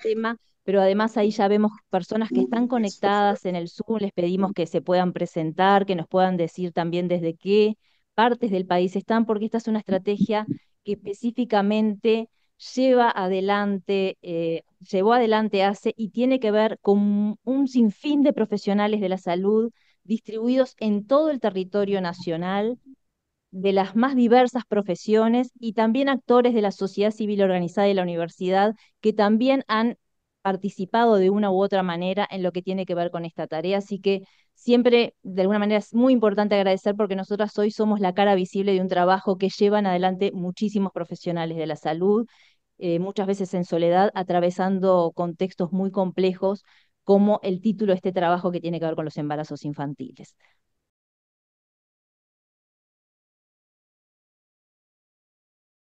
tema, pero además ahí ya vemos personas que están conectadas en el Zoom, les pedimos que se puedan presentar, que nos puedan decir también desde qué partes del país están, porque esta es una estrategia que específicamente llevó adelante ACE y tiene que ver con un sinfín de profesionales de la salud distribuidos en todo el territorio nacional, de las más diversas profesiones y también actores de la sociedad civil organizada y la universidad que también han participado de una u otra manera en lo que tiene que ver con esta tarea. Así que siempre, de alguna manera, es muy importante agradecer porque nosotras hoy somos la cara visible de un trabajo que llevan adelante muchísimos profesionales de la salud, muchas veces en soledad, atravesando contextos muy complejos, como el título de este trabajo que tiene que ver con los embarazos infantiles.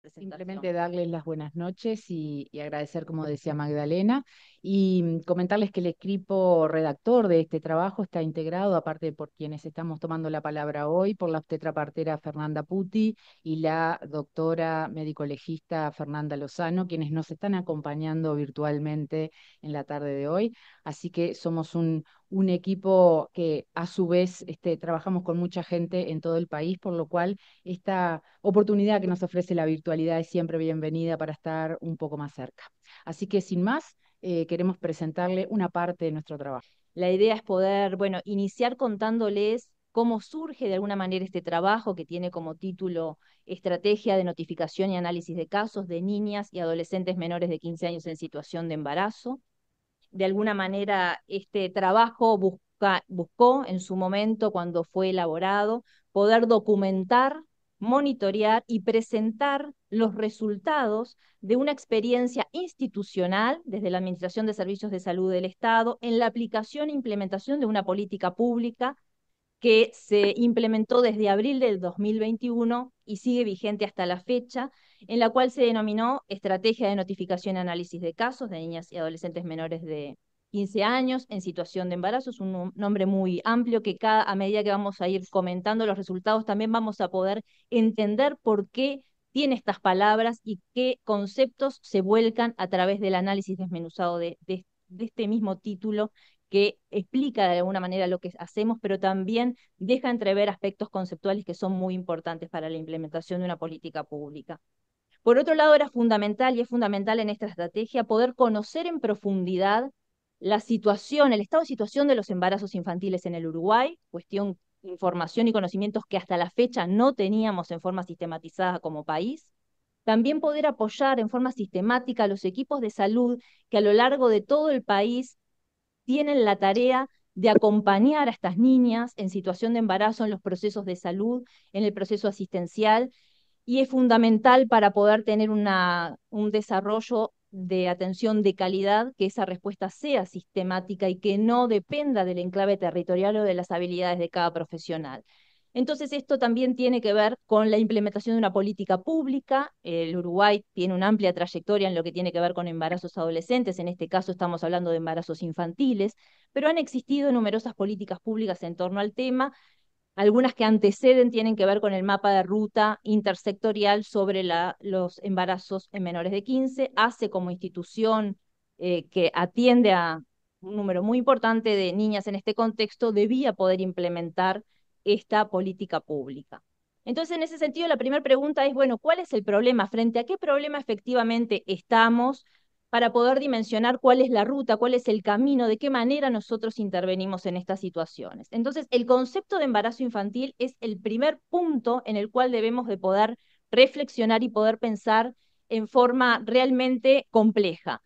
Presentación. Simplemente darles las buenas noches y agradecer, como decía Magdalena, y comentarles que el equipo redactor de este trabajo está integrado, aparte por quienes estamos tomando la palabra hoy, por la obstetrapartera Fernanda Puti y la doctora médico legista Fernanda Lozano, quienes nos están acompañando virtualmente en la tarde de hoy. Así que somos un equipo que a su vez trabajamos con mucha gente en todo el país, por lo cual esta oportunidad que nos ofrece la virtualidad es siempre bienvenida para estar un poco más cerca. Así que sin más, queremos presentarle una parte de nuestro trabajo. La idea es poder, bueno, iniciar contándoles cómo surge de alguna manera este trabajo que tiene como título Estrategia de Notificación y Análisis de Casos de Niñas y Adolescentes Menores de 15 años en situación de embarazo. De alguna manera, este trabajo buscó en su momento, cuando fue elaborado, poder documentar, monitorear y presentar los resultados de una experiencia institucional desde la Administración de Servicios de Salud del Estado en la aplicación e implementación de una política pública que se implementó desde abril del 2021 y sigue vigente hasta la fecha, en la cual se denominó Estrategia de Notificación y Análisis de Casos de Niñas y Adolescentes Menores de 15 años en situación de embarazo. Es un nombre muy amplio que a medida que vamos a ir comentando los resultados, también vamos a poder entender por qué tiene estas palabras y qué conceptos se vuelcan a través del análisis desmenuzado de este mismo título, que explica de alguna manera lo que hacemos, pero también deja entrever aspectos conceptuales que son muy importantes para la implementación de una política pública. Por otro lado, era fundamental, y es fundamental en esta estrategia, poder conocer en profundidad la situación, el estado de situación de los embarazos infantiles en el Uruguay, cuestión, información y conocimientos que hasta la fecha no teníamos en forma sistematizada como país. También poder apoyar en forma sistemática a los equipos de salud que a lo largo de todo el país tienen la tarea de acompañar a estas niñas en situación de embarazo en los procesos de salud, en el proceso asistencial, y es fundamental para poder tener un desarrollo de atención de calidad, que esa respuesta sea sistemática y que no dependa del enclave territorial o de las habilidades de cada profesional. Entonces, esto también tiene que ver con la implementación de una política pública. El Uruguay tiene una amplia trayectoria en lo que tiene que ver con embarazos adolescentes, en este caso estamos hablando de embarazos infantiles, pero han existido numerosas políticas públicas en torno al tema. Algunas que anteceden tienen que ver con el mapa de ruta intersectorial sobre los embarazos en menores de 15. ACE, como institución que atiende a un número muy importante de niñas en este contexto, debía poder implementar esta política pública. Entonces, en ese sentido, la primera pregunta es, bueno, ¿cuál es el problema? ¿Frente a qué problema efectivamente estamos, para poder dimensionar cuál es la ruta, cuál es el camino, de qué manera nosotros intervenimos en estas situaciones? Entonces, el concepto de embarazo infantil es el primer punto en el cual debemos de poder reflexionar y poder pensar en forma realmente compleja.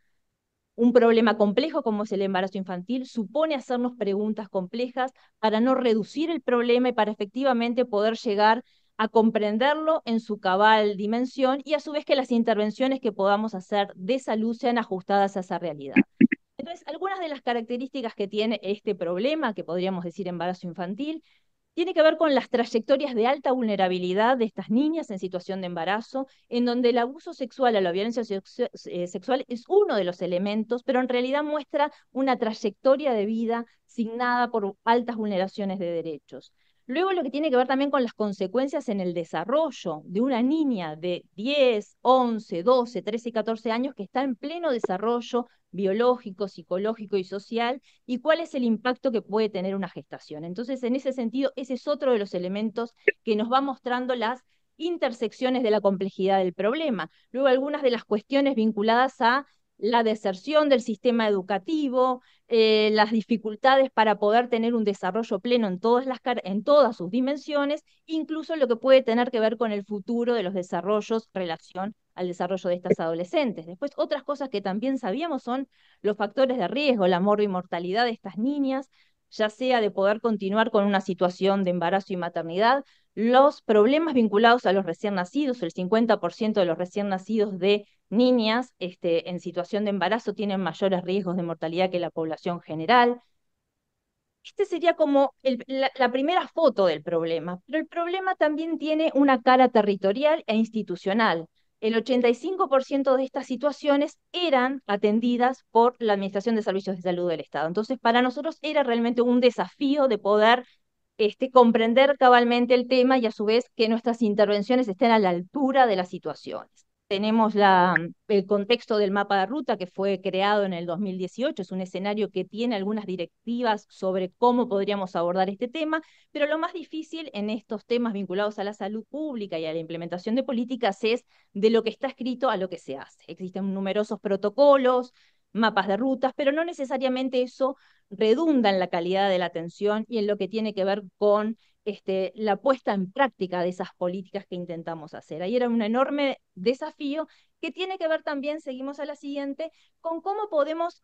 Un problema complejo como es el embarazo infantil supone hacernos preguntas complejas para no reducir el problema y para efectivamente poder llegar a comprenderlo en su cabal dimensión, y a su vez que las intervenciones que podamos hacer de salud sean ajustadas a esa realidad. Entonces, algunas de las características que tiene este problema, que podríamos decir embarazo infantil, tiene que ver con las trayectorias de alta vulnerabilidad de estas niñas en situación de embarazo, en donde el abuso sexual o la violencia sexual es uno de los elementos, pero en realidad muestra una trayectoria de vida signada por altas vulneraciones de derechos. Luego lo que tiene que ver también con las consecuencias en el desarrollo de una niña de 10, 11, 12, 13 y 14 años que está en pleno desarrollo biológico, psicológico y social, y cuál es el impacto que puede tener una gestación. Entonces, en ese sentido, ese es otro de los elementos que nos va mostrando las intersecciones de la complejidad del problema. Luego, algunas de las cuestiones vinculadas a la deserción del sistema educativo, las dificultades para poder tener un desarrollo pleno en todas sus dimensiones, incluso lo que puede tener que ver con el futuro de los desarrollos en relación al desarrollo de estas adolescentes. Después, otras cosas que también sabíamos son los factores de riesgo, la mortalidad de estas niñas, ya sea de poder continuar con una situación de embarazo y maternidad, los problemas vinculados a los recién nacidos, el 50% de los recién nacidos de niñas en situación de embarazo tienen mayores riesgos de mortalidad que la población general. Este sería como la primera foto del problema, pero el problema también tiene una cara territorial e institucional. El 85% de estas situaciones eran atendidas por la Administración de Servicios de Salud del Estado. Entonces, para nosotros era realmente un desafío de poder comprender cabalmente el tema y a su vez que nuestras intervenciones estén a la altura de las situaciones. Tenemos el contexto del mapa de ruta que fue creado en el 2018, es un escenario que tiene algunas directivas sobre cómo podríamos abordar este tema, pero lo más difícil en estos temas vinculados a la salud pública y a la implementación de políticas es de lo que está escrito a lo que se hace. Existen numerosos protocolos, mapas de rutas, pero no necesariamente eso redunda en la calidad de la atención y en lo que tiene que ver con la puesta en práctica de esas políticas que intentamos hacer. Ahí era un enorme desafío que tiene que ver también, seguimos a la siguiente, con cómo podemos,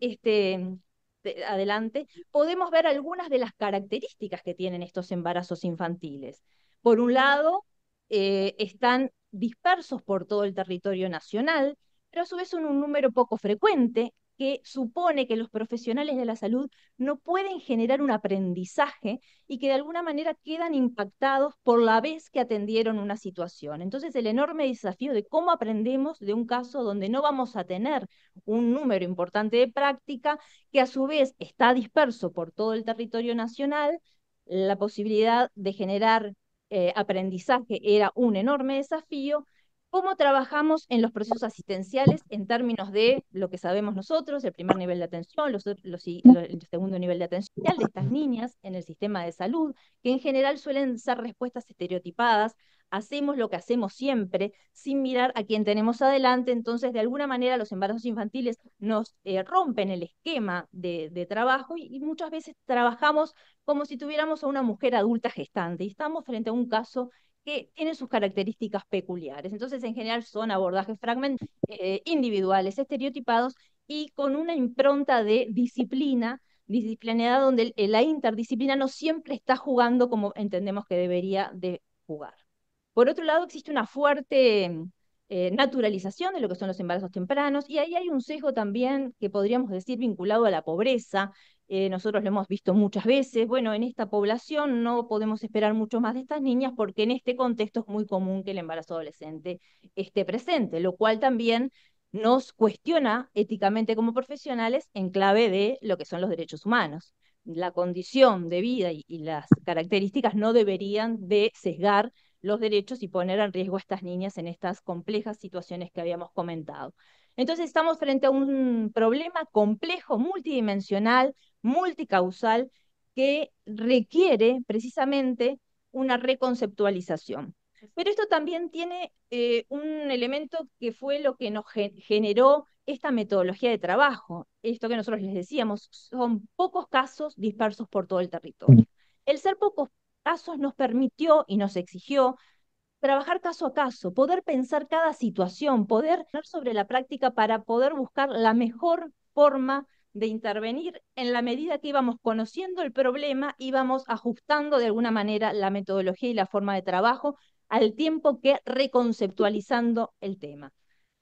adelante, podemos ver algunas de las características que tienen estos embarazos infantiles. Por un lado, están dispersos por todo el territorio nacional, pero a su vez son un número poco frecuente que supone que los profesionales de la salud no pueden generar un aprendizaje y que de alguna manera quedan impactados por la vez que atendieron una situación. Entonces, el enorme desafío de cómo aprendemos de un caso donde no vamos a tener un número importante de práctica, que a su vez está disperso por todo el territorio nacional, la posibilidad de generar aprendizaje era un enorme desafío. ¿Cómo trabajamos en los procesos asistenciales en términos de lo que sabemos nosotros, el primer nivel de atención, el segundo nivel de atención de estas niñas en el sistema de salud, que en general suelen ser respuestas estereotipadas? Hacemos lo que hacemos siempre, sin mirar a quién tenemos adelante, entonces de alguna manera los embarazos infantiles nos rompen el esquema de trabajo y muchas veces trabajamos como si tuviéramos a una mujer adulta gestante y estamos frente a un caso que tienen sus características peculiares. Entonces, en general, son abordajes individuales, estereotipados y con una impronta de disciplinada donde la interdisciplina no siempre está jugando como entendemos que debería de jugar. Por otro lado, existe una fuerte naturalización de lo que son los embarazos tempranos, y ahí hay un sesgo también que podríamos decir vinculado a la pobreza. Nosotros lo hemos visto muchas veces. Bueno, en esta población no podemos esperar mucho más de estas niñas porque en este contexto es muy común que el embarazo adolescente esté presente, lo cual también nos cuestiona éticamente como profesionales en clave de lo que son los derechos humanos. La condición de vida y las características no deberían de sesgar los derechos y poner en riesgo a estas niñas en estas complejas situaciones que habíamos comentado. Entonces estamos frente a un problema complejo, multidimensional, multicausal, que requiere precisamente una reconceptualización. Pero esto también tiene un elemento que fue lo que nos generó esta metodología de trabajo. Esto que nosotros les decíamos, son pocos casos dispersos por todo el territorio. El ser pocos casos nos permitió y nos exigió trabajar caso a caso, poder pensar cada situación, poder hablar sobre la práctica para poder buscar la mejor forma de intervenir en la medida que íbamos conociendo el problema, íbamos ajustando de alguna manera la metodología y la forma de trabajo al tiempo que reconceptualizando el tema.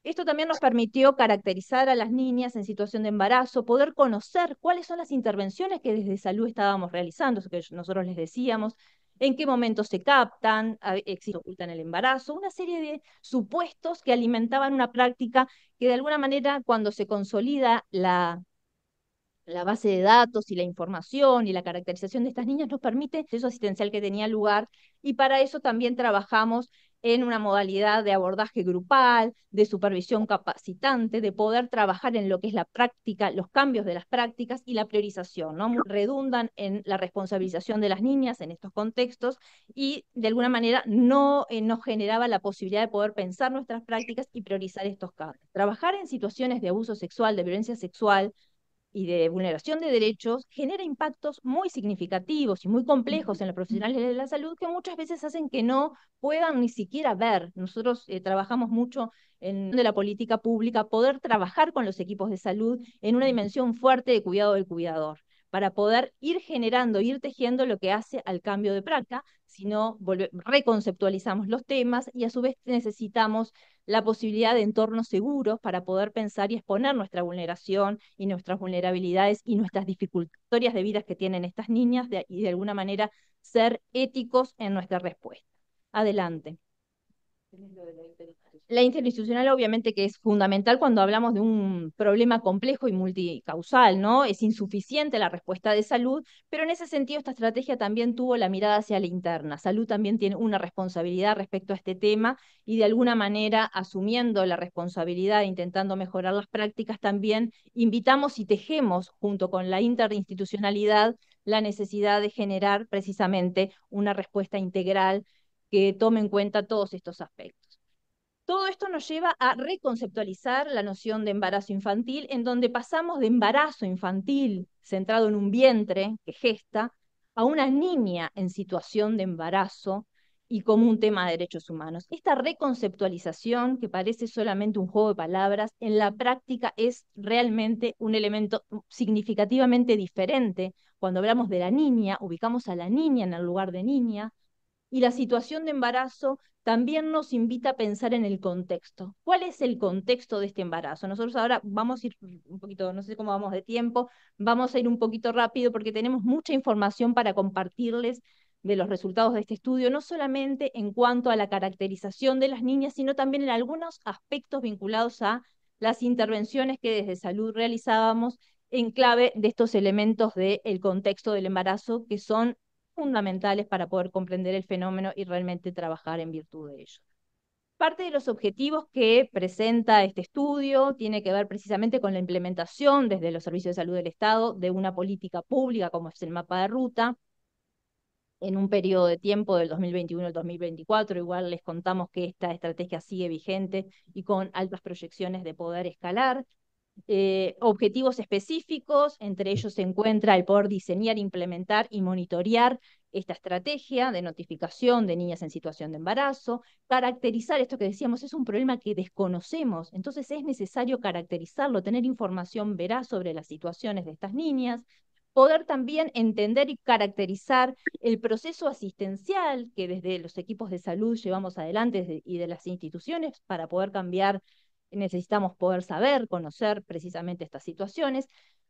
Esto también nos permitió caracterizar a las niñas en situación de embarazo, poder conocer cuáles son las intervenciones que desde salud estábamos realizando, eso que nosotros les decíamos, en qué momentos se captan, existe ocultan el embarazo, una serie de supuestos que alimentaban una práctica que de alguna manera cuando se consolida la base de datos y la información y la caracterización de estas niñas nos permite el proceso asistencial que tenía lugar, y para eso también trabajamos en una modalidad de abordaje grupal, de supervisión capacitante, de poder trabajar en lo que es la práctica, los cambios de las prácticas y la priorización, ¿no? Redundan en la responsabilización de las niñas en estos contextos, y de alguna manera no nos generaba la posibilidad de poder pensar nuestras prácticas y priorizar estos cambios. Trabajar en situaciones de abuso sexual, de violencia sexual, y de vulneración de derechos genera impactos muy significativos y muy complejos en los profesionales de la salud, que muchas veces hacen que no puedan ni siquiera ver. Nosotros trabajamos mucho en de la política pública, poder trabajar con los equipos de salud en una dimensión fuerte de cuidado del cuidador, para poder ir generando, ir tejiendo lo que hace al cambio de práctica, si no reconceptualizamos los temas, y a su vez necesitamos la posibilidad de entornos seguros para poder pensar y exponer nuestra vulneración y nuestras vulnerabilidades y nuestras dificultades de vida que tienen estas niñas, y de alguna manera ser éticos en nuestra respuesta. Adelante. La interinstitucional obviamente que es fundamental cuando hablamos de un problema complejo y multicausal, ¿no? Es insuficiente la respuesta de salud, pero en ese sentido esta estrategia también tuvo la mirada hacia la interna. Salud también tiene una responsabilidad respecto a este tema, y de alguna manera, asumiendo la responsabilidad, intentando mejorar las prácticas, también invitamos y tejemos junto con la interinstitucionalidad la necesidad de generar precisamente una respuesta integral que tome en cuenta todos estos aspectos. Todo esto nos lleva a reconceptualizar la noción de embarazo infantil, en donde pasamos de embarazo infantil centrado en un vientre que gesta a una niña en situación de embarazo y como un tema de derechos humanos. Esta reconceptualización, que parece solamente un juego de palabras, en la práctica es realmente un elemento significativamente diferente. Cuando hablamos de la niña, ubicamos a la niña en el lugar de niña, y la situación de embarazo también nos invita a pensar en el contexto. ¿Cuál es el contexto de este embarazo? Nosotros ahora vamos a ir un poquito, no sé cómo vamos de tiempo, vamos a ir un poquito rápido porque tenemos mucha información para compartirles de los resultados de este estudio, no solamente en cuanto a la caracterización de las niñas, sino también en algunos aspectos vinculados a las intervenciones que desde salud realizábamos en clave de estos elementos del contexto del embarazo, que son fundamentales para poder comprender el fenómeno y realmente trabajar en virtud de ello. Parte de los objetivos que presenta este estudio tiene que ver precisamente con la implementación desde los servicios de salud del Estado de una política pública como es el mapa de ruta, en un periodo de tiempo del 2021 al 2024. Igual les contamos que esta estrategia sigue vigente y con altas proyecciones de poder escalar. Objetivos específicos, entre ellos se encuentra el poder diseñar, implementar y monitorear esta estrategia de notificación de niñas en situación de embarazo, caracterizar esto que decíamos, es un problema que desconocemos, entonces es necesario caracterizarlo, tener información veraz sobre las situaciones de estas niñas, poder también entender y caracterizar el proceso asistencial que desde los equipos de salud llevamos adelante y de las instituciones para poder cambiar. Necesitamos poder saber, conocer precisamente estas situaciones.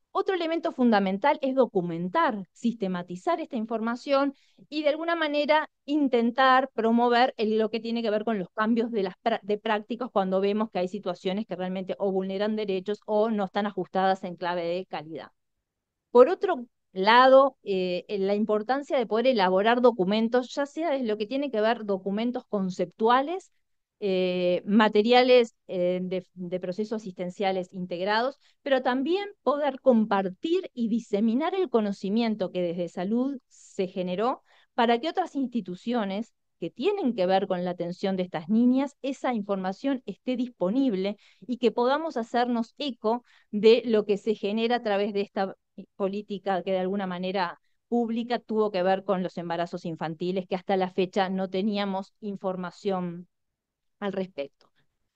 Otro elemento fundamental es documentar, sistematizar esta información y de alguna manera intentar promover lo que tiene que ver con los cambios de prácticas cuando vemos que hay situaciones que realmente o vulneran derechos o no están ajustadas en clave de calidad. Por otro lado, la importancia de poder elaborar documentos, ya sea desde lo que tiene que ver documentos conceptuales, materiales de procesos asistenciales integrados, pero también poder compartir y diseminar el conocimiento que desde salud se generó para que otras instituciones que tienen que ver con la atención de estas niñas, esa información esté disponible y que podamos hacernos eco de lo que se genera a través de esta política que de alguna manera pública tuvo que ver con los embarazos infantiles, que hasta la fecha no teníamos información al respecto.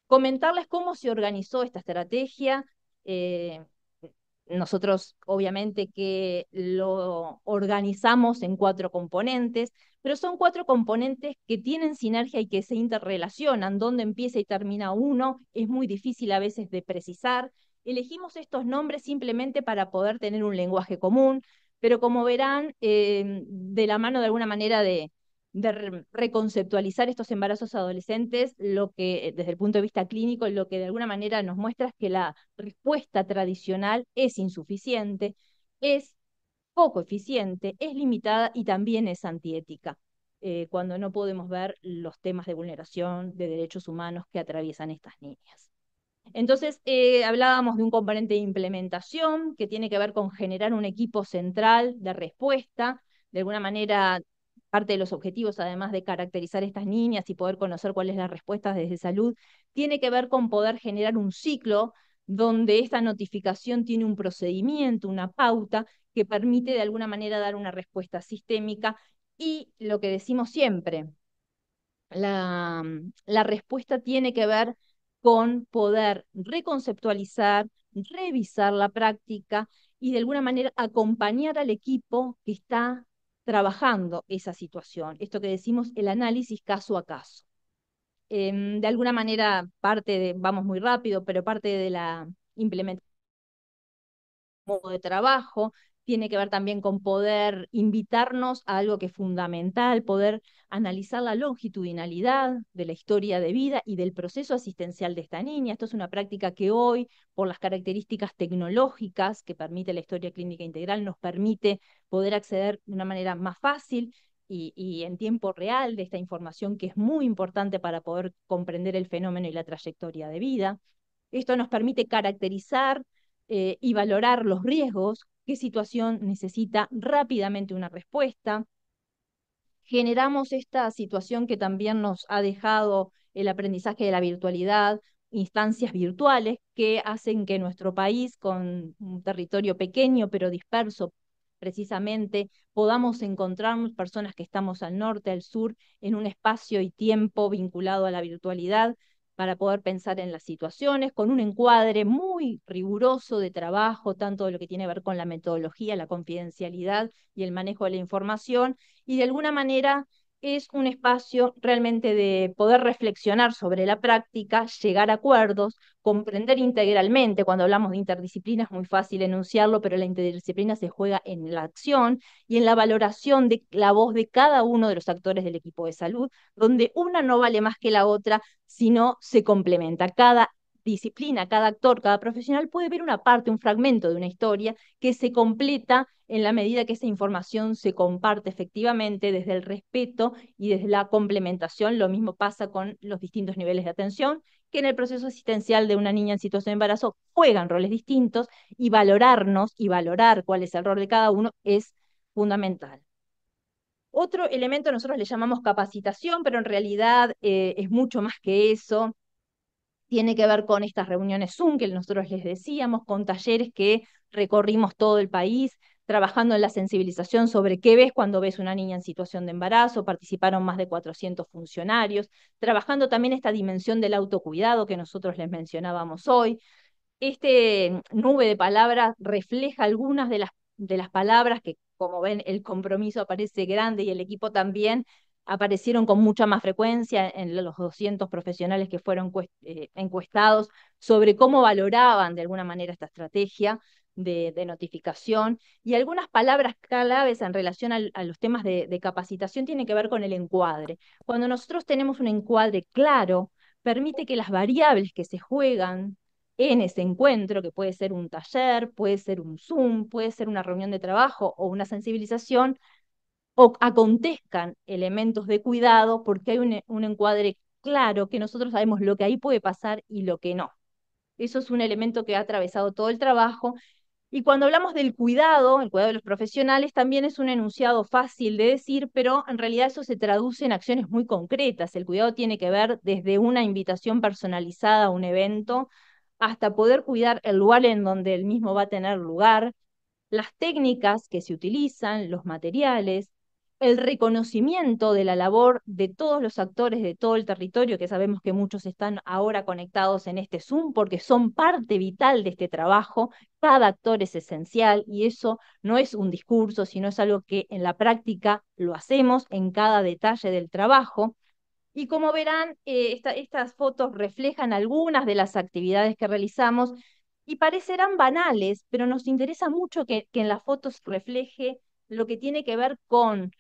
Comentarles cómo se organizó esta estrategia. eh, Nosotros obviamente que lo organizamos en 4 componentes, pero son 4 componentes que tienen sinergia y que se interrelacionan. Dónde empieza y termina uno es muy difícil a veces de precisar. Elegimos estos nombres simplemente para poder tener un lenguaje común, pero como verán, de la mano de alguna manera de reconceptualizar estos embarazos adolescentes, lo que desde el punto de vista clínico, lo que de alguna manera nos muestra es que la respuesta tradicional es insuficiente. es poco eficiente, es limitada y también es antiética, cuando no podemos ver los temas de vulneración de derechos humanos que atraviesan estas niñas. Entonces, hablábamos de un componente de implementación que tiene que ver con generar un equipo central de respuesta. De alguna manera, parte de los objetivos, además de caracterizar estas niñas y poder conocer cuáles son las respuestas desde salud, tiene que ver con poder generar un ciclo donde esta notificación tiene un procedimiento, una pauta que permite de alguna manera dar una respuesta sistémica y lo que decimos siempre, la respuesta tiene que ver con poder reconceptualizar, revisar la práctica y de alguna manera acompañar al equipo que está trabajando esa situación. Esto que decimos, el análisis caso a caso. De alguna manera, vamos muy rápido, pero parte de la implementación modo de trabajo, tiene que ver también con poder invitarnos a algo que es fundamental, poder analizar la longitudinalidad de la historia de vida y del proceso asistencial de esta niña. Esto es una práctica que hoy, por las características tecnológicas que permite la historia clínica integral, nos permite poder acceder de una manera más fácil y en tiempo real de esta información que es muy importante para poder comprender el fenómeno y la trayectoria de vida. Esto nos permite caracterizar y valorar los riesgos, qué situación necesita rápidamente una respuesta. Generamos esta situación que también nos ha dejado el aprendizaje de la virtualidad, instancias virtuales que hacen que nuestro país, con un territorio pequeño pero disperso, precisamente podamos encontrarnos personas que estamos al norte, al sur, en un espacio y tiempo vinculado a la virtualidad para poder pensar en las situaciones, con un encuadre muy riguroso de trabajo, tanto de lo que tiene que ver con la metodología, la confidencialidad y el manejo de la información, y de alguna manera es un espacio realmente de poder reflexionar sobre la práctica, llegar a acuerdos, comprender integralmente. Cuando hablamos de interdisciplina es muy fácil enunciarlo, pero la interdisciplina se juega en la acción y en la valoración de la voz de cada uno de los actores del equipo de salud, donde una no vale más que la otra, sino se complementa. Cada disciplina, cada actor, cada profesional puede ver una parte, un fragmento de una historia que se completa en la medida que esa información se comparte efectivamente desde el respeto y desde la complementación. Lo mismo pasa con los distintos niveles de atención, que en el proceso asistencial de una niña en situación de embarazo juegan roles distintos y valorarnos y valorar cuál es el rol de cada uno es fundamental. Otro elemento nosotros le llamamos capacitación, pero en realidad es mucho más que eso. Tiene que ver con estas reuniones Zoom que nosotros les decíamos, con talleres que recorrimos todo el país, trabajando en la sensibilización sobre qué ves cuando ves una niña en situación de embarazo. Participaron más de 400 funcionarios, trabajando también esta dimensión del autocuidado que nosotros les mencionábamos hoy. Este nube de palabras refleja algunas de las palabras que, como ven, el compromiso aparece grande y el equipo también aparecieron con mucha más frecuencia en los 200 profesionales que fueron encuestados sobre cómo valoraban de alguna manera esta estrategia de notificación. Y algunas palabras claves en relación a los temas de capacitación tienen que ver con el encuadre. Cuando nosotros tenemos un encuadre claro, permite que las variables que se juegan en ese encuentro, que puede ser un taller, puede ser un Zoom, puede ser una reunión de trabajo o una sensibilización, o acontezcan elementos de cuidado porque hay un encuadre claro que nosotros sabemos lo que ahí puede pasar y lo que no. Eso es un elemento que ha atravesado todo el trabajo. Y cuando hablamos del cuidado, el cuidado de los profesionales, también es un enunciado fácil de decir, pero en realidad eso se traduce en acciones muy concretas. El cuidado tiene que ver desde una invitación personalizada a un evento hasta poder cuidar el lugar en donde el mismo va a tener lugar, las técnicas que se utilizan, los materiales, el reconocimiento de la labor de todos los actores de todo el territorio, que sabemos que muchos están ahora conectados en este Zoom porque son parte vital de este trabajo. Cada actor es esencial y eso no es un discurso, sino es algo que en la práctica lo hacemos en cada detalle del trabajo. Y como verán, estas fotos reflejan algunas de las actividades que realizamos y parecerán banales, pero nos interesa mucho que en las fotos refleje lo que tiene que ver con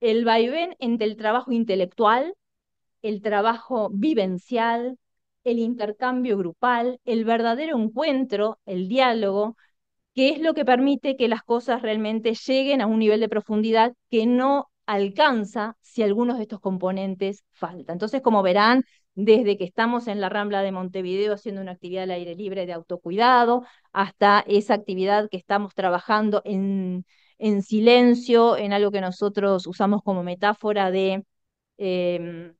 el vaivén entre el trabajo intelectual, el trabajo vivencial, el intercambio grupal, el verdadero encuentro, el diálogo, que es lo que permite que las cosas realmente lleguen a un nivel de profundidad que no alcanza si algunos de estos componentes faltan. Entonces, como verán, desde que estamos en la Rambla de Montevideo haciendo una actividad al aire libre de autocuidado, hasta esa actividad que estamos trabajando en silencio, en algo que nosotros usamos como metáfora de eh,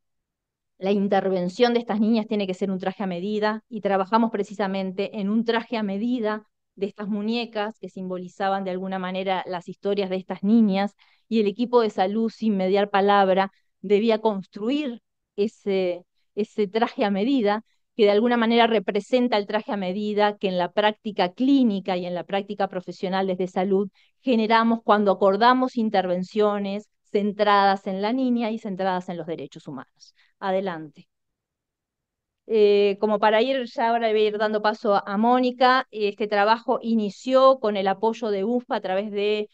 la intervención de estas niñas tiene que ser un traje a medida y trabajamos precisamente en un traje a medida de estas muñecas que simbolizaban de alguna manera las historias de estas niñas y el equipo de salud sin mediar palabra debía construir ese, ese traje a medida que de alguna manera representa el traje a medida que en la práctica clínica y en la práctica profesional desde salud generamos cuando acordamos intervenciones centradas en la niña y centradas en los derechos humanos. Adelante. Como para ir, ya ahora le voy a ir dando paso a Mónica, este trabajo inició con el apoyo de UFPA a través de,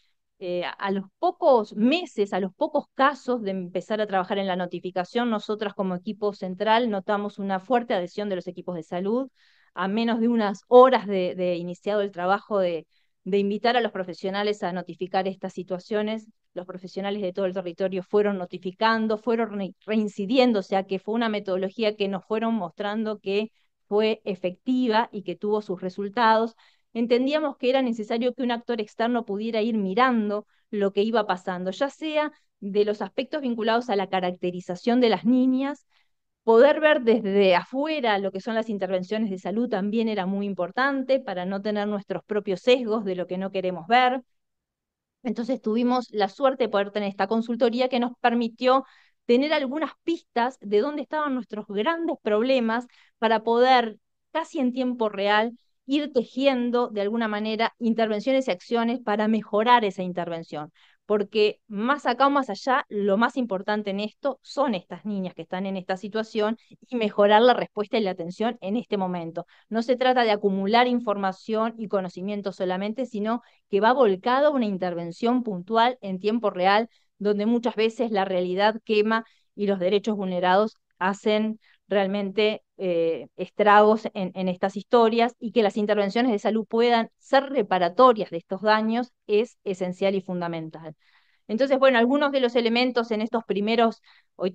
a los pocos meses, a los pocos casos de empezar a trabajar en la notificación, nosotras como equipo central notamos una fuerte adhesión de los equipos de salud, a menos de unas horas de iniciado el trabajo de invitar a los profesionales a notificar estas situaciones. Los profesionales de todo el territorio fueron notificando, fueron reincidiendo, o sea que fue una metodología que nos fueron mostrando que fue efectiva y que tuvo sus resultados. Entendíamos que era necesario que un actor externo pudiera ir mirando lo que iba pasando, ya sea de los aspectos vinculados a la caracterización de las niñas, poder ver desde afuera lo que son las intervenciones de salud también era muy importante para no tener nuestros propios sesgos de lo que no queremos ver. Entonces tuvimos la suerte de poder tener esta consultoría que nos permitió tener algunas pistas de dónde estaban nuestros grandes problemas para poder casi en tiempo real ir tejiendo de alguna manera intervenciones y acciones para mejorar esa intervención. Porque más acá o más allá, lo más importante en esto son estas niñas que están en esta situación y mejorar la respuesta y la atención en este momento. No se trata de acumular información y conocimiento solamente, sino que va volcado a una intervención puntual en tiempo real, donde muchas veces la realidad quema y los derechos vulnerados hacen realmente estragos en estas historias y que las intervenciones de salud puedan ser reparatorias de estos daños es esencial y fundamental. Entonces, bueno, algunos de los elementos en estos primeros, hoy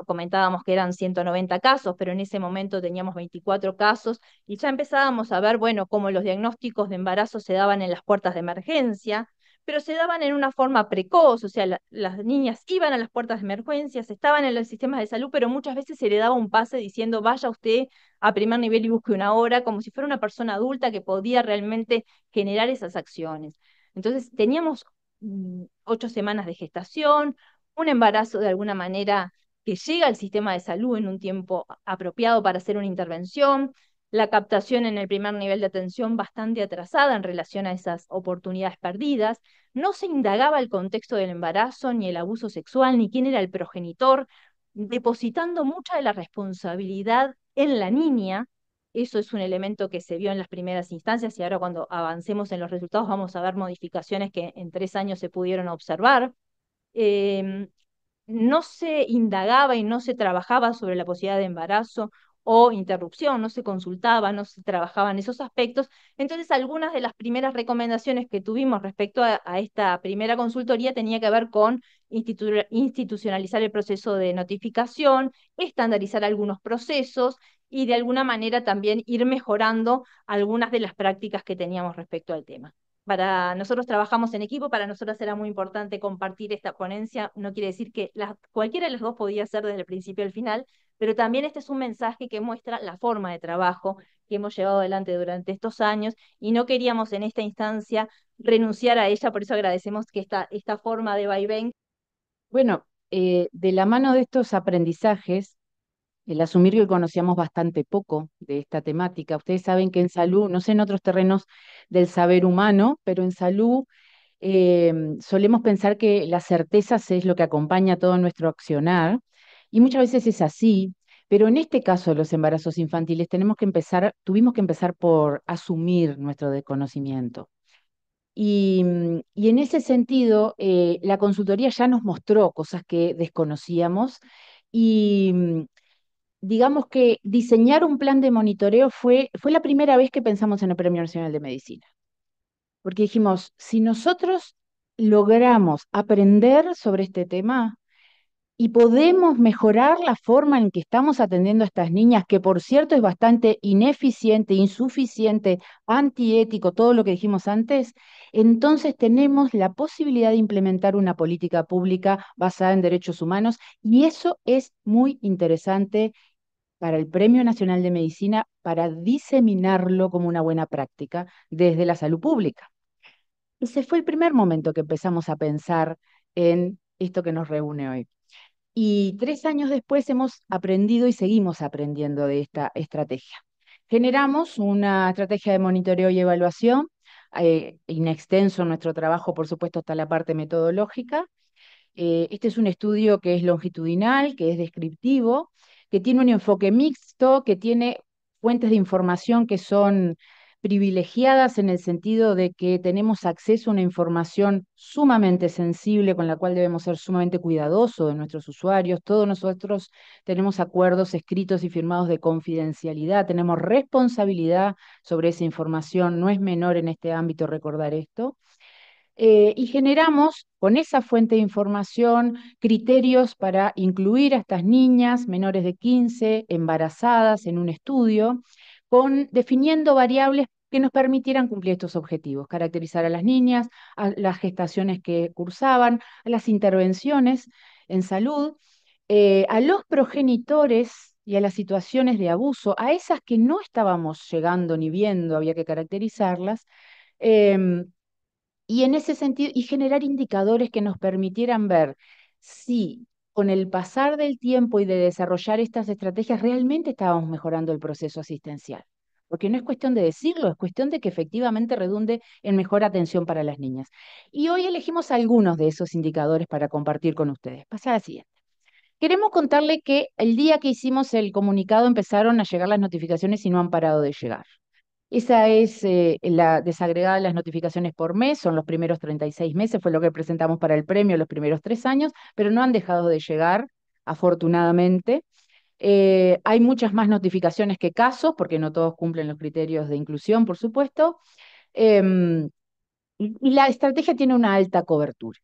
comentábamos que eran 190 casos, pero en ese momento teníamos 24 casos y ya empezábamos a ver, bueno, cómo los diagnósticos de embarazo se daban en las puertas de emergencia, pero se daban en una forma precoz, o sea, las niñas iban a las puertas de emergencia, estaban en los sistemas de salud, pero muchas veces se le daba un pase diciendo, vaya usted a primer nivel y busque una hora, como si fuera una persona adulta que podía realmente generar esas acciones. Entonces, teníamos 8 semanas de gestación, un embarazo de alguna manera que llega al sistema de salud en un tiempo apropiado para hacer una intervención, la captación en el primer nivel de atención bastante atrasada en relación a esas oportunidades perdidas, no se indagaba el contexto del embarazo, ni el abuso sexual, ni quién era el progenitor, depositando mucha de la responsabilidad en la niña. Eso es un elemento que se vio en las primeras instancias y ahora cuando avancemos en los resultados vamos a ver modificaciones que en 3 años se pudieron observar. Eh, no se indagaba y no se trabajaba sobre la posibilidad de embarazo o interrupción, no se consultaba, no se trabajaban esos aspectos. Entonces, algunas de las primeras recomendaciones que tuvimos respecto a esta primera consultoría tenía que ver con institucionalizar el proceso de notificación, estandarizar algunos procesos y de alguna manera también ir mejorando algunas de las prácticas que teníamos respecto al tema. Para nosotros trabajamos en equipo, para nosotros era muy importante compartir esta ponencia. No quiere decir que cualquiera de los dos podía ser desde el principio al final, pero también este es un mensaje que muestra la forma de trabajo que hemos llevado adelante durante estos años y no queríamos en esta instancia renunciar a ella, por eso agradecemos que esta forma de vaivén. Bueno, de la mano de estos aprendizajes, el asumir que conocíamos bastante poco de esta temática, ustedes saben que en salud, no sé en otros terrenos del saber humano, pero en salud solemos pensar que las certezas es lo que acompaña todo nuestro accionar, y muchas veces es así, pero en este caso de los embarazos infantiles tuvimos que empezar por asumir nuestro desconocimiento. Y en ese sentido, la consultoría ya nos mostró cosas que desconocíamos y digamos que diseñar un plan de monitoreo fue la primera vez que pensamos en el Premio Nacional de Medicina. porque dijimos, si nosotros logramos aprender sobre este tema, y podemos mejorar la forma en que estamos atendiendo a estas niñas, que por cierto es bastante ineficiente, insuficiente, antiético, todo lo que dijimos antes, entonces tenemos la posibilidad de implementar una política pública basada en derechos humanos y eso es muy interesante para el Premio Nacional de Medicina para diseminarlo como una buena práctica desde la salud pública. Ese fue el primer momento que empezamos a pensar en esto que nos reúne hoy. Y 3 años después hemos aprendido y seguimos aprendiendo de esta estrategia. Generamos una estrategia de monitoreo y evaluación. In extenso nuestro trabajo, por supuesto, está la parte metodológica. Este es un estudio que es longitudinal, que es descriptivo, que tiene un enfoque mixto, que tiene fuentes de información que son privilegiadas en el sentido de que tenemos acceso a una información sumamente sensible con la cual debemos ser sumamente cuidadosos de nuestros usuarios. Todos nosotros tenemos acuerdos escritos y firmados de confidencialidad, tenemos responsabilidad sobre esa información, no es menor en este ámbito recordar esto. Y generamos con esa fuente de información criterios para incluir a estas niñas menores de 15 embarazadas en un estudio, definiendo variables que nos permitieran cumplir estos objetivos, caracterizar a las niñas, a las gestaciones que cursaban, a las intervenciones en salud, a los progenitores y a las situaciones de abuso, a esas que no estábamos llegando ni viendo, había que caracterizarlas. em, y en ese sentido, y generar indicadores que nos permitieran ver si con el pasar del tiempo y de desarrollar estas estrategias realmente estábamos mejorando el proceso asistencial. Porque no es cuestión de decirlo, es cuestión de que efectivamente redunde en mejor atención para las niñas. Y hoy elegimos algunos de esos indicadores para compartir con ustedes. Pasa a la siguiente. Queremos contarle que el día que hicimos el comunicado empezaron a llegar las notificaciones y no han parado de llegar. Esa es la desagregada de las notificaciones por mes, son los primeros 36 meses, fue lo que presentamos para el premio los primeros 3 años, pero no han dejado de llegar, afortunadamente. Hay muchas más notificaciones que casos, porque no todos cumplen los criterios de inclusión, por supuesto. Em, y la estrategia tiene una alta cobertura.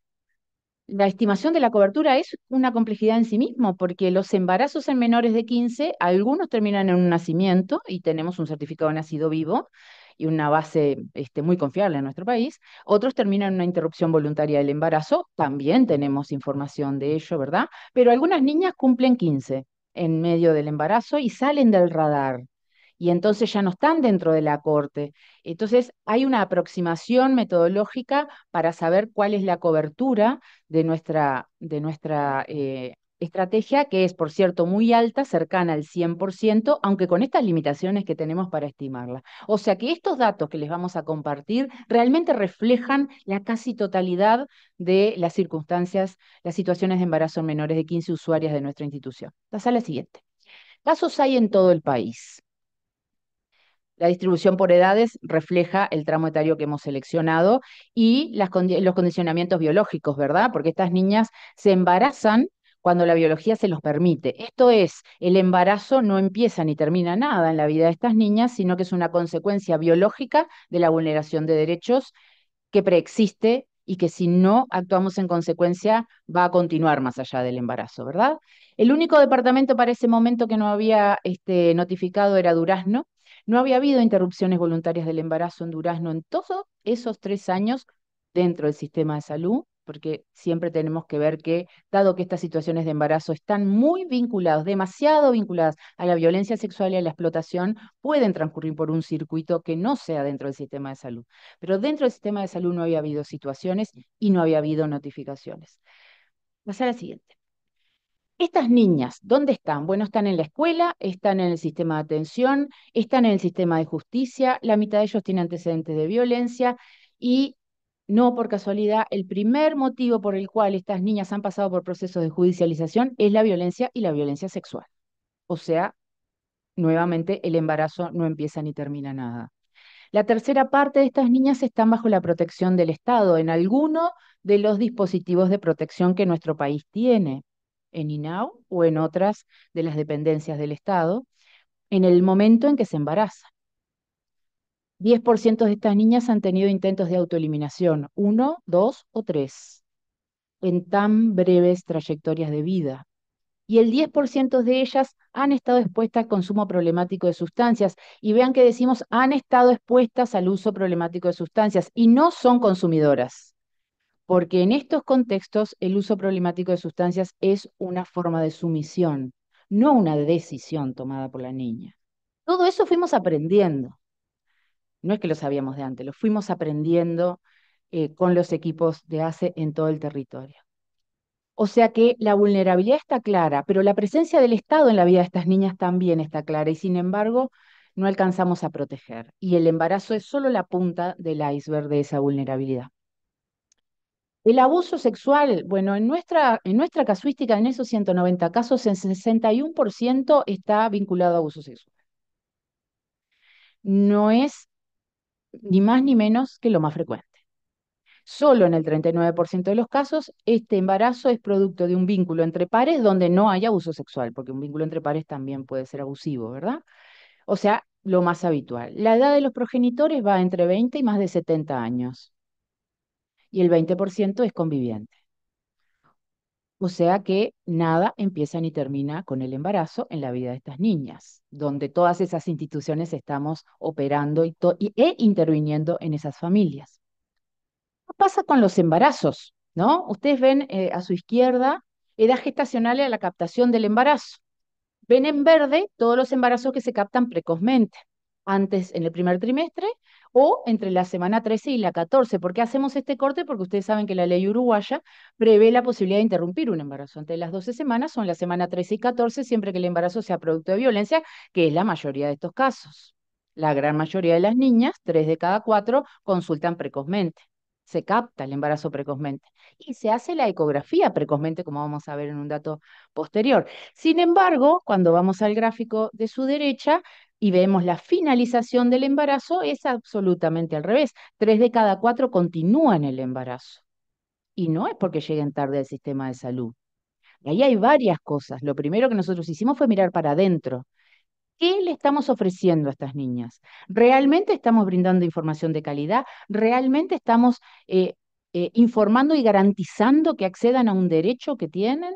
La estimación de la cobertura es una complejidad en sí mismo, porque los embarazos en menores de 15, algunos terminan en un nacimiento y tenemos un certificado de nacido vivo y una base muy confiable en nuestro país. Otros terminan en una interrupción voluntaria del embarazo, también tenemos información de ello, ¿verdad? Pero algunas niñas cumplen 15 en medio del embarazo y salen del radar. Y entonces ya no están dentro de la corte. Entonces hay una aproximación metodológica para saber cuál es la cobertura de nuestra estrategia, que es, por cierto, muy alta, cercana al 100%, aunque con estas limitaciones que tenemos para estimarla. O sea que estos datos que les vamos a compartir realmente reflejan la casi totalidad de las circunstancias, las situaciones de embarazo en menores de 15 usuarias de nuestra institución. Pasa a la siguiente. Casos hay en todo el país. La distribución por edades refleja el tramo etario que hemos seleccionado y los condicionamientos biológicos, ¿verdad? Porque estas niñas se embarazan cuando la biología se los permite. Esto es, el embarazo no empieza ni termina nada en la vida de estas niñas, sino que es una consecuencia biológica de la vulneración de derechos que preexiste y que si no actuamos en consecuencia va a continuar más allá del embarazo, ¿verdad? El único departamento para ese momento que no había notificado era Durazno. No había habido interrupciones voluntarias del embarazo en Durazno en todos esos 3 años dentro del sistema de salud, porque siempre tenemos que ver que, dado que estas situaciones de embarazo están muy vinculadas, demasiado vinculadas a la violencia sexual y a la explotación, pueden transcurrir por un circuito que no sea dentro del sistema de salud. Pero dentro del sistema de salud no había habido situaciones y no había habido notificaciones. Pasar a la siguiente. Estas niñas, ¿dónde están? Bueno, están en la escuela, están en el sistema de atención, están en el sistema de justicia, la mitad de ellos tiene antecedentes de violencia y no por casualidad, el primer motivo por el cual estas niñas han pasado por procesos de judicialización es la violencia y la violencia sexual. O sea, nuevamente el embarazo no empieza ni termina nada. La tercera parte de estas niñas están bajo la protección del Estado en alguno de los dispositivos de protección que nuestro país tiene, en INAU o en otras de las dependencias del Estado, en el momento en que se embarazan. 10% de estas niñas han tenido intentos de autoeliminación, uno, dos o tres, en tan breves trayectorias de vida. Y el 10% de ellas han estado expuestas al consumo problemático de sustancias. Y vean que decimos han estado expuestas al uso problemático de sustancias y no son consumidoras, porque en estos contextos el uso problemático de sustancias es una forma de sumisión, no una decisión tomada por la niña. Todo eso fuimos aprendiendo. No es que lo sabíamos de antes, lo fuimos aprendiendo con los equipos de ACE en todo el territorio. O sea que la vulnerabilidad está clara, pero la presencia del Estado en la vida de estas niñas también está clara y sin embargo no alcanzamos a proteger. Y el embarazo es solo la punta del iceberg de esa vulnerabilidad. El abuso sexual, bueno, en nuestra casuística, en esos 190 casos, el 61% está vinculado a abuso sexual. No es ni más ni menos que lo más frecuente. Solo en el 39% de los casos, este embarazo es producto de un vínculo entre pares donde no hay abuso sexual, porque un vínculo entre pares también puede ser abusivo, ¿verdad? O sea, lo más habitual. La edad de los progenitores va entre 20 y más de 70 años, y el 20% es conviviente. O sea que nada empieza ni termina con el embarazo en la vida de estas niñas, donde todas esas instituciones estamos operando e interviniendo en esas familias. ¿Qué pasa con los embarazos? ¿No? Ustedes ven a su izquierda edad gestacional a la captación del embarazo. Ven en verde todos los embarazos que se captan precozmente, antes en el primer trimestre o entre la semana 13 y la 14. ¿Por qué hacemos este corte? Porque ustedes saben que la ley uruguaya prevé la posibilidad de interrumpir un embarazo antes de las 12 semanas o en la semana 13 y 14, siempre que el embarazo sea producto de violencia, que es la mayoría de estos casos. La gran mayoría de las niñas, 3 de cada 4, consultan precozmente. Se capta el embarazo precozmente y se hace la ecografía precozmente, como vamos a ver en un dato posterior. Sin embargo, cuando vamos al gráfico de su derecha y vemos la finalización del embarazo, es absolutamente al revés. 3 de cada 4 continúan el embarazo. Y no es porque lleguen tarde al sistema de salud. Ahí hay varias cosas. Lo primero que nosotros hicimos fue mirar para adentro. ¿Qué le estamos ofreciendo a estas niñas? ¿Realmente estamos brindando información de calidad? ¿Realmente estamos informando y garantizando que accedan a un derecho que tienen?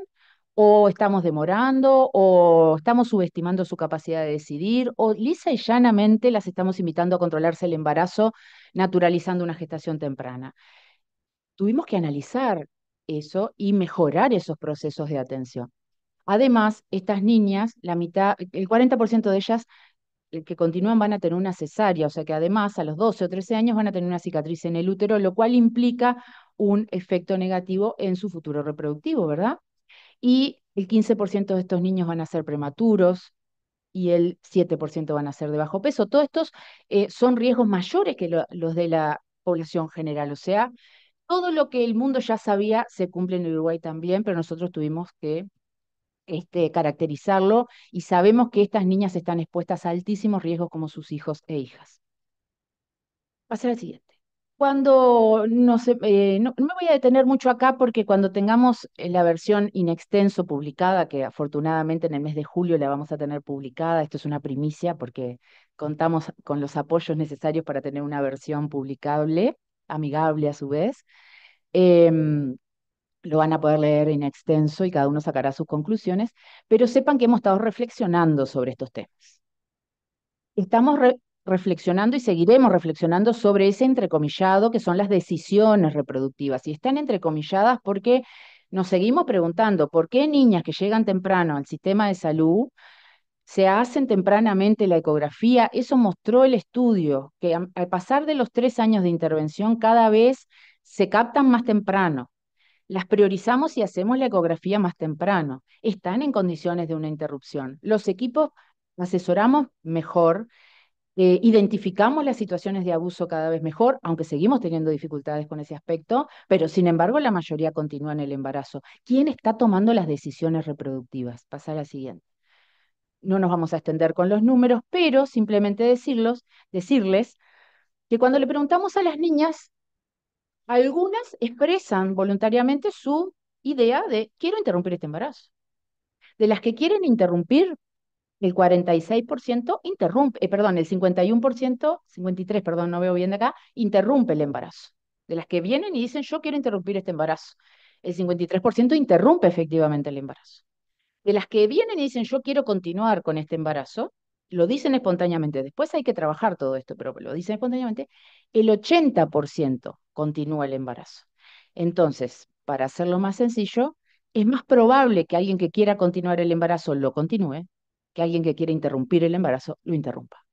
¿O estamos demorando? ¿O estamos subestimando su capacidad de decidir? ¿O lisa y llanamente las estamos invitando a controlarse el embarazo, naturalizando una gestación temprana? Tuvimos que analizar eso y mejorar esos procesos de atención. Además, estas niñas, la mitad, el 40% de ellas que continúan van a tener una cesárea, o sea que además a los 12 o 13 años van a tener una cicatriz en el útero, lo cual implica un efecto negativo en su futuro reproductivo, ¿verdad? Y el 15% de estos niños van a ser prematuros y el 7% van a ser de bajo peso. Todos estos son riesgos mayores que los de la población general, o sea, todo lo que el mundo ya sabía se cumple en Uruguay también, pero nosotros tuvimos que caracterizarlo y sabemos que estas niñas están expuestas a altísimos riesgos como sus hijos e hijas. Pasar al siguiente. Cuando no, no me voy a detener mucho acá porque cuando tengamos la versión in extenso publicada, que afortunadamente en el mes de julio la vamos a tener publicada, esto es una primicia porque contamos con los apoyos necesarios para tener una versión publicable, amigable a su vez. em, lo van a poder leer en extenso y cada uno sacará sus conclusiones, pero sepan que hemos estado reflexionando sobre estos temas. Estamos reflexionando y seguiremos reflexionando sobre ese entrecomillado que son las decisiones reproductivas. Y están entrecomilladas porque nos seguimos preguntando por qué niñas que llegan temprano al sistema de salud se hacen tempranamente la ecografía. Eso mostró el estudio, que al pasar de los 3 años de intervención cada vez se captan más temprano. Las priorizamos y hacemos la ecografía más temprano. Están en condiciones de una interrupción. Los equipos asesoramos mejor, identificamos las situaciones de abuso cada vez mejor, aunque seguimos teniendo dificultades con ese aspecto, pero sin embargo la mayoría continúa en el embarazo. ¿Quién está tomando las decisiones reproductivas? Pasa a la siguiente. No nos vamos a extender con los números, pero simplemente decirles que cuando le preguntamos a las niñas, algunas expresan voluntariamente su idea de quiero interrumpir este embarazo. De las que quieren interrumpir, El 46% interrumpe, perdón, el 51%, 53, perdón, no veo bien de acá, interrumpe el embarazo. De las que vienen y dicen, yo quiero interrumpir este embarazo. El 53% interrumpe efectivamente el embarazo. De las que vienen y dicen, yo quiero continuar con este embarazo, lo dicen espontáneamente. Después hay que trabajar todo esto, pero lo dicen espontáneamente. El 80% continúa el embarazo. Entonces, para hacerlo más sencillo, es más probable que alguien que quiera continuar el embarazo lo continúe, que alguien que quiera interrumpir el embarazo lo interrumpa.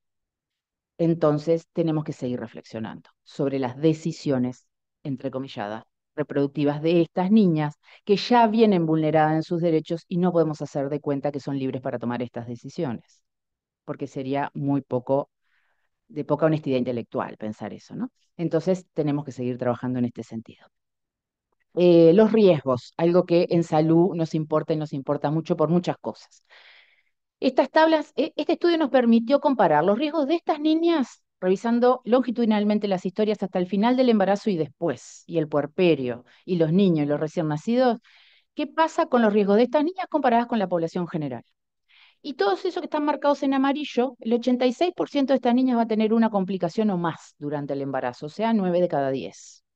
Entonces, tenemos que seguir reflexionando sobre las decisiones, entrecomilladas, reproductivas de estas niñas que ya vienen vulneradas en sus derechos y no podemos hacer de cuenta que son libres para tomar estas decisiones, porque sería muy poco, de poca honestidad intelectual pensar eso, ¿no? Entonces, tenemos que seguir trabajando en este sentido. Los riesgos, algo que en salud nos importa y nos importa mucho por muchas cosas. Estas tablas, este estudio nos permitió comparar los riesgos de estas niñas, revisando longitudinalmente las historias hasta el final del embarazo y después, y el puerperio, y los niños y los recién nacidos. ¿Qué pasa con los riesgos de estas niñas comparadas con la población general? Y todos esos que están marcados en amarillo, el 86% de estas niñas va a tener una complicación o más durante el embarazo, o sea, 9 de cada 10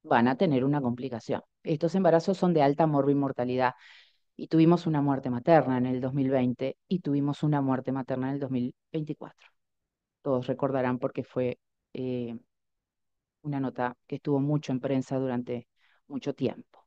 van a tener una complicación. Estos embarazos son de alta morbimortalidad y tuvimos una muerte materna en el 2020 y tuvimos una muerte materna en el 2024. Todos recordarán porque fue eh, una nota que estuvo mucho en prensa durante mucho tiempo.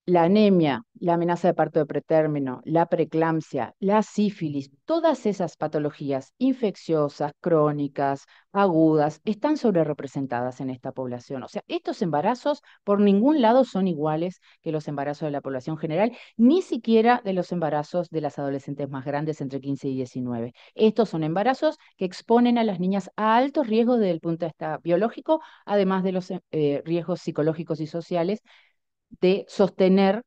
La anemia, la amenaza de parto de pretérmino, la preeclampsia, la sífilis, todas esas patologías infecciosas, crónicas, agudas, están sobrerepresentadas en esta población. O sea, estos embarazos por ningún lado son iguales que los embarazos de la población general, ni siquiera de los embarazos de las adolescentes más grandes entre 15 y 19. Estos son embarazos que exponen a las niñas a altos riesgos desde el punto de vista biológico, además de los riesgos psicológicos y sociales de sostener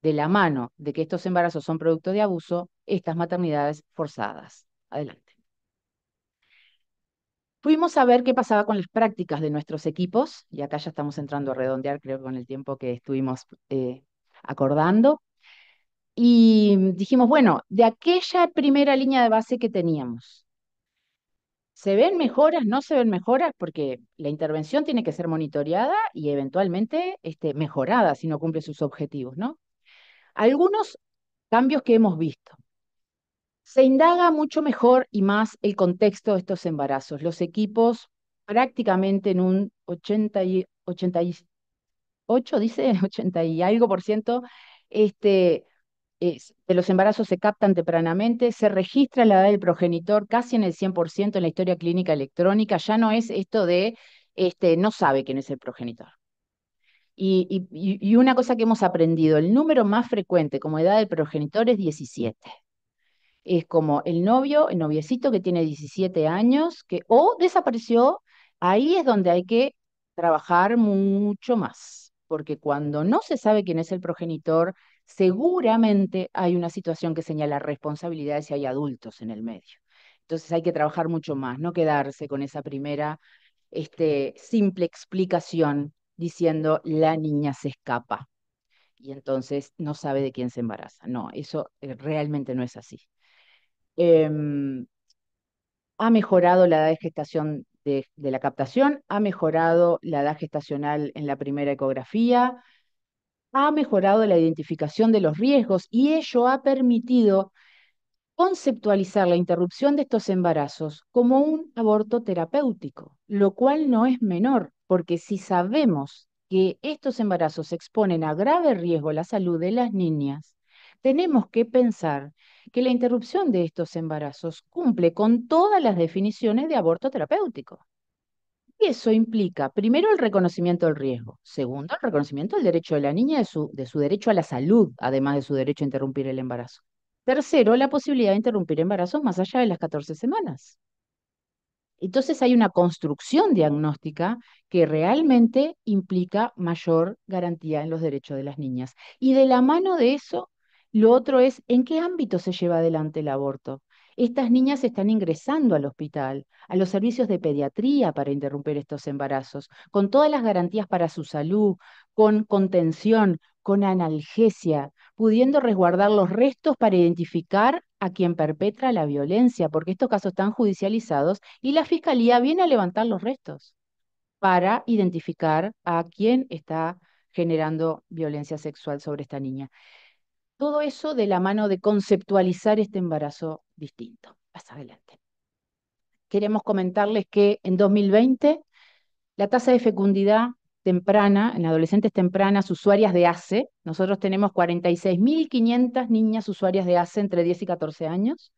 de la mano de que estos embarazos son producto de abuso, estas maternidades forzadas. Adelante. Fuimos a ver qué pasaba con las prácticas de nuestros equipos, y acá ya estamos entrando a redondear, creo, con el tiempo que estuvimos acordando, y dijimos, bueno, de aquella primera línea de base que teníamos, ¿se ven mejoras? ¿No se ven mejoras? Porque la intervención tiene que ser monitoreada y eventualmente mejorada si no cumple sus objetivos, ¿no? Algunos cambios que hemos visto. Se indaga mucho mejor y más el contexto de estos embarazos. Los equipos prácticamente en un 88, dice, 80 y algo por ciento, de los embarazos se captan tempranamente, se registra la edad del progenitor casi en el 100% en la historia clínica electrónica, ya no es esto de, no sabe quién es el progenitor. Y una cosa que hemos aprendido, el número más frecuente como edad del progenitor es 17. Es como el novio, el noviecito que tiene 17 años, que o desapareció, ahí es donde hay que trabajar mucho más, porque cuando no se sabe quién es el progenitor, seguramente hay una situación que señala responsabilidades si hay adultos en el medio. Entonces hay que trabajar mucho más, no quedarse con esa primera simple explicación diciendo la niña se escapa y entonces no sabe de quién se embaraza. No, eso realmente no es así. Em, ha mejorado la edad de gestación de la captación, ha mejorado la edad gestacional en la primera ecografía, ha mejorado la identificación de los riesgos y ello ha permitido conceptualizar la interrupción de estos embarazos como un aborto terapéutico, lo cual no es menor, porque si sabemos que estos embarazos exponen a grave riesgo la salud de las niñas, tenemos que pensar que la interrupción de estos embarazos cumple con todas las definiciones de aborto terapéutico. Y eso implica, primero, el reconocimiento del riesgo, segundo, el reconocimiento del derecho de la niña de su derecho a la salud, además de su derecho a interrumpir el embarazo. Tercero, la posibilidad de interrumpir embarazos más allá de las 14 semanas. Entonces hay una construcción diagnóstica que realmente implica mayor garantía en los derechos de las niñas. Y de la mano de eso, lo otro es en qué ámbito se lleva adelante el aborto. Estas niñas están ingresando al hospital, a los servicios de pediatría para interrumpir estos embarazos, con todas las garantías para su salud, con contención, con analgesia, pudiendo resguardar los restos para identificar a quien perpetra la violencia, porque estos casos están judicializados y la fiscalía viene a levantar los restos para identificar a quién está generando violencia sexual sobre esta niña. Todo eso de la mano de conceptualizar este embarazo distinto. Más adelante. Queremos comentarles que en 2020 la tasa de fecundidad temprana, en adolescentes tempranas, usuarias de ACE, nosotros tenemos 46.500 niñas usuarias de ACE entre 10 y 14 años.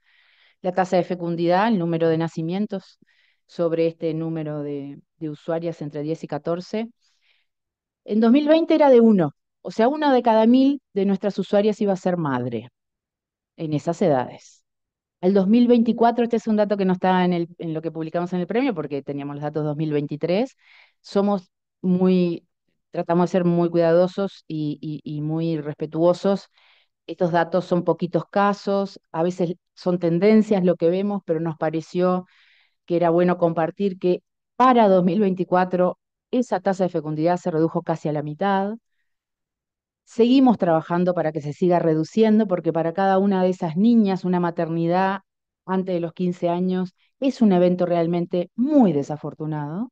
La tasa de fecundidad, el número de nacimientos sobre este número de usuarias entre 10 y 14, en 2020 era de 1, o sea, 1 de cada 1.000 de nuestras usuarias iba a ser madre en esas edades. El 2024, este es un dato que no está en lo que publicamos en el premio, porque teníamos los datos 2023, somos muy, tratamos de ser muy cuidadosos y muy respetuosos. Estos datos son poquitos casos, a veces son tendencias lo que vemos, pero nos pareció que era bueno compartir que para 2024 esa tasa de fecundidad se redujo casi a la mitad. Seguimos trabajando para que se siga reduciendo, porque para cada una de esas niñas, una maternidad antes de los 15 años es un evento realmente muy desafortunado,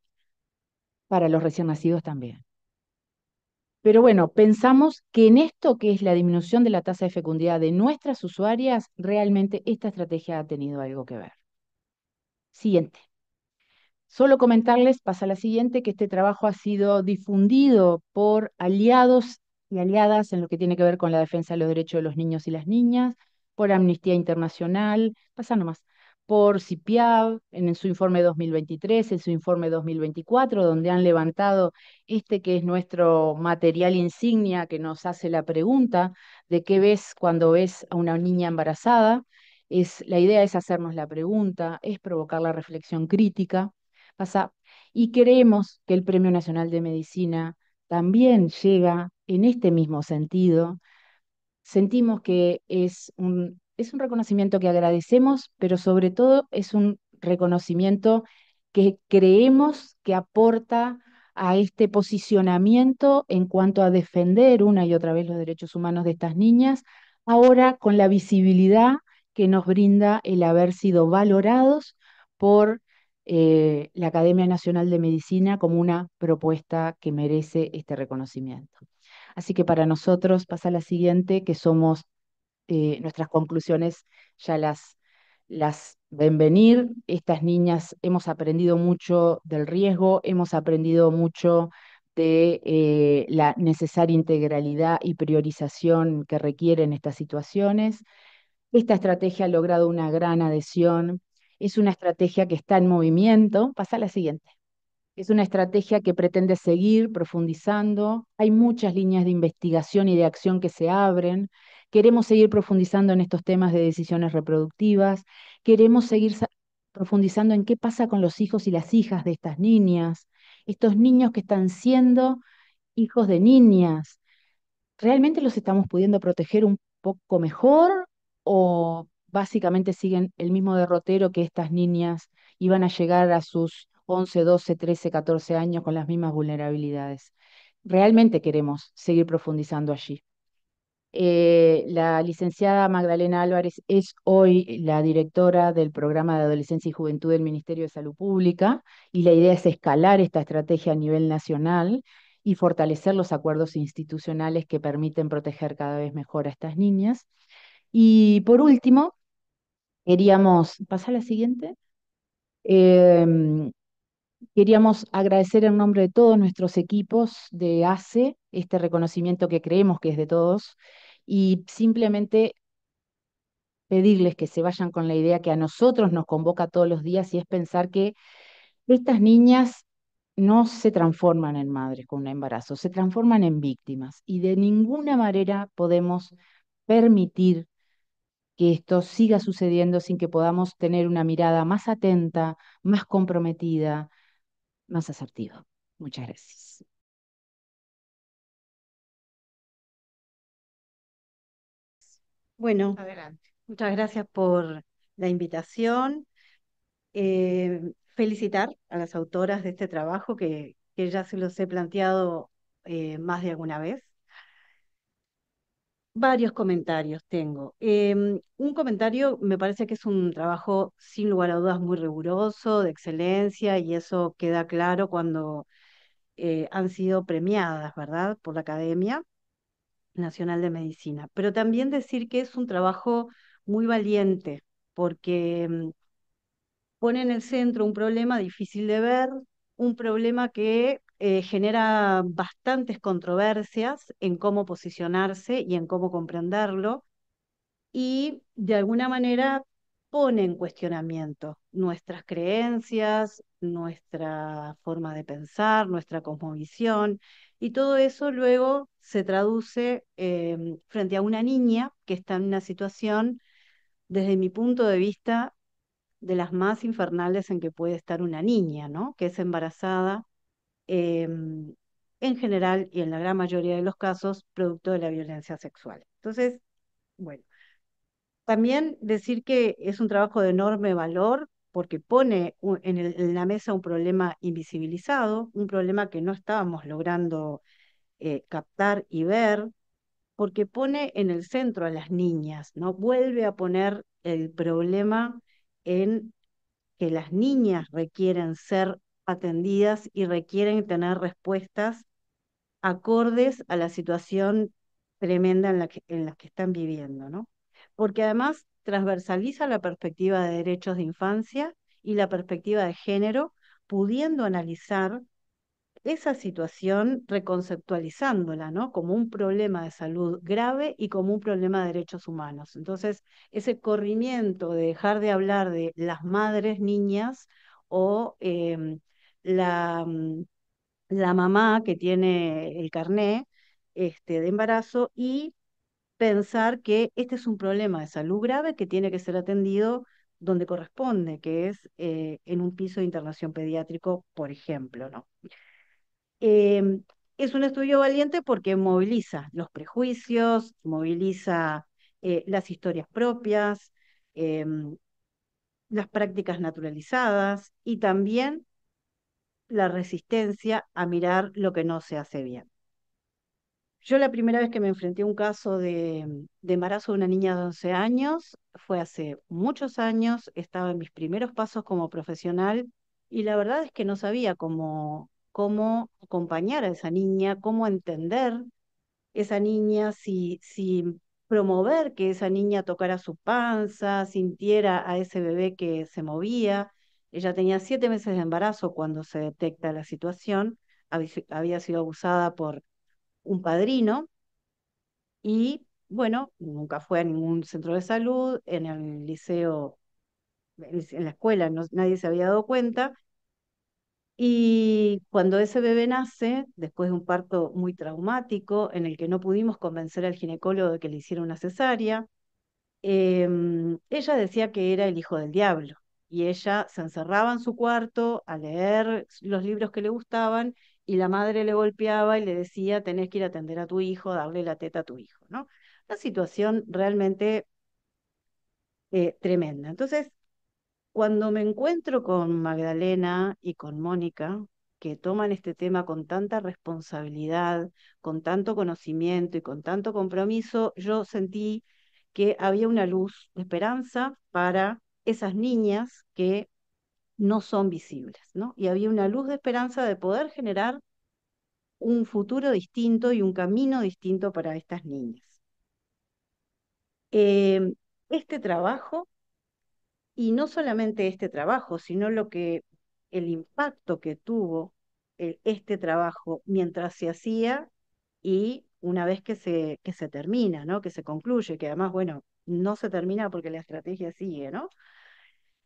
para los recién nacidos también. Pero bueno, pensamos que en esto que es la disminución de la tasa de fecundidad de nuestras usuarias, realmente esta estrategia ha tenido algo que ver. Siguiente. Solo comentarles, pasa a la siguiente, que este trabajo ha sido difundido por aliados y aliadas en lo que tiene que ver con la defensa de los derechos de los niños y las niñas, por Amnistía Internacional, pasa nomás, por CIPIAB en su informe 2023, en su informe 2024, donde han levantado este que es nuestro material insignia que nos hace la pregunta de qué ves cuando ves a una niña embarazada. La idea es hacernos la pregunta, es provocar la reflexión crítica pasa. Y creemos que el Premio Nacional de Medicina también llega en este mismo sentido. Sentimos que es un reconocimiento que agradecemos, pero sobre todo es un reconocimiento que creemos que aporta a este posicionamiento en cuanto a defender una y otra vez los derechos humanos de estas niñas, ahora con la visibilidad que nos brinda el haber sido valorados por la Academia Nacional de Medicina como una propuesta que merece este reconocimiento. Así que para nosotros pasa la siguiente, que somos, nuestras conclusiones ya las ven venir. Estas niñas hemos aprendido mucho del riesgo, hemos aprendido mucho de la necesaria integralidad y priorización que requieren estas situaciones. Esta estrategia ha logrado una gran adhesión. Es una estrategia que está en movimiento. Pasa a la siguiente. Es una estrategia que pretende seguir profundizando. Hay muchas líneas de investigación y de acción que se abren. Queremos seguir profundizando en estos temas de decisiones reproductivas. Queremos seguir profundizando en qué pasa con los hijos y las hijas de estas niñas, estos niños que están siendo hijos de niñas. ¿Realmente los estamos pudiendo proteger un poco mejor o básicamente siguen el mismo derrotero que estas niñas iban a llegar a sus 11, 12, 13, 14 años con las mismas vulnerabilidades? Realmente queremos seguir profundizando allí. La licenciada Magdalena Álvarez es hoy la directora del programa de adolescencia y juventud del Ministerio de Salud Pública y la idea es escalar esta estrategia a nivel nacional y fortalecer los acuerdos institucionales que permiten proteger cada vez mejor a estas niñas. Y por último, queríamos, ¿pasa a la siguiente? Em, Queríamos agradecer en nombre de todos nuestros equipos de ACE este reconocimiento que creemos que es de todos y simplemente pedirles que se vayan con la idea que a nosotros nos convoca todos los días y es pensar que estas niñas no se transforman en madres con un embarazo, se transforman en víctimas y de ninguna manera podemos permitir que esto siga sucediendo sin que podamos tener una mirada más atenta, más comprometida, más asertiva. Muchas gracias. Bueno, Adelante. muchas gracias por la invitación. Felicitar a las autoras de este trabajo que ya se los he planteado más de alguna vez. Varios comentarios tengo. Un comentario me parece que es un trabajo sin lugar a dudas muy riguroso, de excelencia, y eso queda claro cuando han sido premiadas, ¿verdad?, por la Academia Nacional de Medicina. Pero también decir que es un trabajo muy valiente, porque pone en el centro un problema difícil de ver, un problema que genera bastantes controversias en cómo posicionarse y en cómo comprenderlo, y de alguna manera pone en cuestionamiento nuestras creencias, nuestra forma de pensar, nuestra cosmovisión, y todo eso luego se traduce frente a una niña que está en una situación, desde mi punto de vista, de las más infernales en que puede estar una niña, ¿no? Que es embarazada, en general y en la gran mayoría de los casos, producto de la violencia sexual. Entonces, bueno, también decir que es un trabajo de enorme valor porque pone en la mesa un problema invisibilizado, un problema que no estábamos logrando captar y ver, porque pone en el centro a las niñas, ¿no? Vuelve a poner el problema en que las niñas requieren ser atendidas y requieren tener respuestas acordes a la situación tremenda en la que están viviendo, ¿no? Porque además transversaliza la perspectiva de derechos de infancia y la perspectiva de género, pudiendo analizar esa situación reconceptualizándola, ¿no? Como un problema de salud grave y como un problema de derechos humanos. Entonces, ese corrimiento de dejar de hablar de las madres niñas o la, la mamá que tiene el carné de embarazo, y pensar que este es un problema de salud grave que tiene que ser atendido donde corresponde, que es en un piso de internación pediátrico, por ejemplo, ¿no? Eh, es un estudio valiente porque moviliza los prejuicios, moviliza las historias propias, em, las prácticas naturalizadas y también la resistencia a mirar lo que no se hace bien. Yo la primera vez que me enfrenté a un caso de embarazo de una niña de 11 años fue hace muchos años, estaba en mis primeros pasos como profesional y la verdad es que no sabía cómo acompañar a esa niña, cómo entender esa niña, si promover que esa niña tocara su panza, sintiera a ese bebé que se movía. Ella tenía 7 meses de embarazo cuando se detecta la situación, había sido abusada por un padrino y bueno, nunca fue a ningún centro de salud, en el liceo, en la escuela nadie se había dado cuenta. Y cuando ese bebé nace, después de un parto muy traumático, en el que no pudimos convencer al ginecólogo de que le hiciera una cesárea, ella decía que era el hijo del diablo. Y ella se encerraba en su cuarto a leer los libros que le gustaban, y la madre le golpeaba y le decía, tenés que ir a atender a tu hijo, darle la teta a tu hijo, ¿no? Una situación realmente tremenda. Entonces, cuando me encuentro con Magdalena y con Mónica, que toman este tema con tanta responsabilidad, con tanto conocimiento y con tanto compromiso, yo sentí que había una luz de esperanza para esas niñas que no son visibles, ¿no? Y había una luz de esperanza de poder generar un futuro distinto y un camino distinto para estas niñas. Este trabajo, y no solamente este trabajo, sino el impacto que tuvo este trabajo mientras se hacía y una vez que se termina, ¿no? Que se concluye, que además, bueno, no se termina porque la estrategia sigue, ¿no?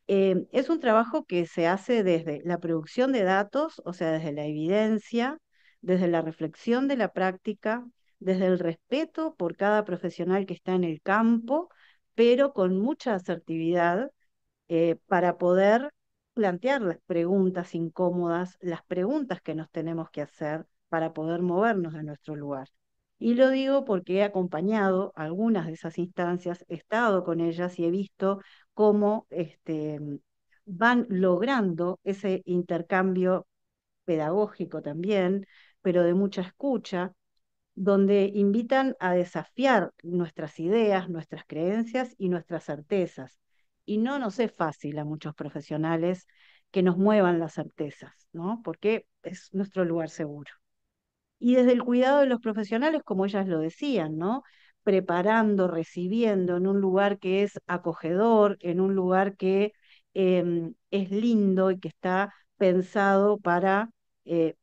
Es un trabajo que se hace desde la producción de datos, o sea, desde la evidencia, desde la reflexión de la práctica, desde el respeto por cada profesional que está en el campo, pero con mucha asertividad para poder plantear las preguntas incómodas, las preguntas que nos tenemos que hacer para poder movernos de nuestro lugar. Y lo digo porque he acompañado algunas de esas instancias, he estado con ellas y he visto cómo van logrando ese intercambio pedagógico también, pero de mucha escucha, donde invitan a desafiar nuestras ideas, nuestras creencias y nuestras certezas. Y no nos es fácil a muchos profesionales que nos muevan las certezas, ¿no? Porque es nuestro lugar seguro. Y desde el cuidado de los profesionales, como ellas lo decían, ¿no? Preparando, recibiendo en un lugar que es acogedor, en un lugar que es lindo y que está pensado eh,